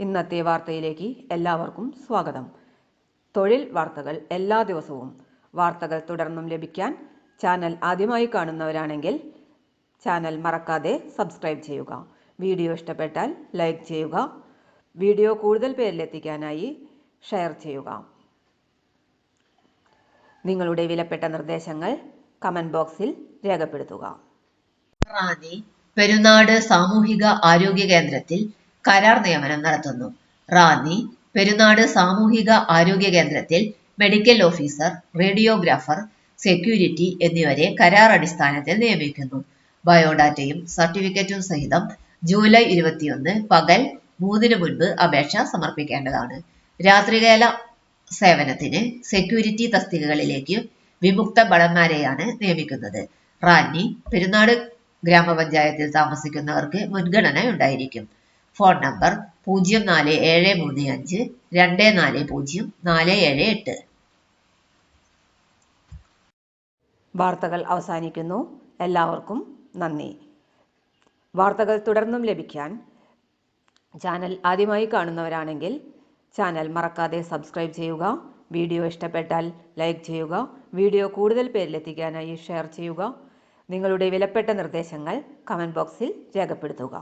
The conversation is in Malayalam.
ഇന്നത്തെ വാർത്തയിലേക്ക് എല്ലാവർക്കും സ്വാഗതം. തൊഴിൽ വാർത്തകൾ എല്ലാ ദിവസവും വാർത്തകൾ തുടർന്നും ലഭിക്കാൻ ചാനൽ ആദ്യമായി കാണുന്നവരാണെങ്കിൽ ചാനൽ മറക്കാതെ സബ്സ്ക്രൈബ് ചെയ്യുക. വീഡിയോ ഇഷ്ടപ്പെട്ടാൽ ലൈക്ക് ചെയ്യുക. വീഡിയോ കൂടുതൽ പേരിലെത്തിക്കാനായി ഷെയർ ചെയ്യുക. നിങ്ങളുടെ വിലപ്പെട്ട നിർദ്ദേശങ്ങൾ കമന്റ് ബോക്സിൽ രേഖപ്പെടുത്തുക. റാന്നി പെരുനാട് സാമൂഹിക ആരോഗ്യ കേന്ദ്രത്തിൽ കരാർ നിയമനം നടത്തുന്നു. റാന്നി പെരുനാട് സാമൂഹിക ആരോഗ്യ കേന്ദ്രത്തിൽ മെഡിക്കൽ ഓഫീസർ, റേഡിയോഗ്രാഫർ, സെക്യൂരിറ്റി എന്നിവരെ കരാർ അടിസ്ഥാനത്തിൽ നിയമിക്കുന്നു. ബയോഡാറ്റയും സർട്ടിഫിക്കറ്റും സഹിതം ജൂലൈ 21 പകൽ 3 മുൻപ് അപേക്ഷ സമർപ്പിക്കേണ്ടതാണ്. രാത്രികാല സേവനത്തിന് സെക്യൂരിറ്റി തസ്തികകളിലേക്ക് വിമുക്ത ഭടന്മാരെയാണ് നിയമിക്കുന്നത്. റാന്നി പെരുനാട് ഗ്രാമപഞ്ചായത്തിൽ താമസിക്കുന്നവർക്ക് മുൻഗണന ഉണ്ടായിരിക്കും. Phone number 04735 240 478. വാർത്തകൾ അവസാനിക്കുന്നു. എല്ലാവർക്കും നന്ദി. വാർത്തകൾ തുടർന്നും ലഭിക്കാൻ ചാനൽ ആദ്യമായി കാണുന്നവരാണെങ്കിൽ ചാനൽ മറക്കാതെ സബ്സ്ക്രൈബ് ചെയ്യുക. വീഡിയോ ഇഷ്ടപ്പെട്ടാൽ ലൈക്ക് ചെയ്യുക. വീഡിയോ കൂടുതൽ പേരിലെത്തിക്കാനായി ഷെയർ ചെയ്യുക. നിങ്ങളുടെ വിലപ്പെട്ട നിർദ്ദേശങ്ങൾ കമന്റ് ബോക്സിൽ രേഖപ്പെടുത്തുക.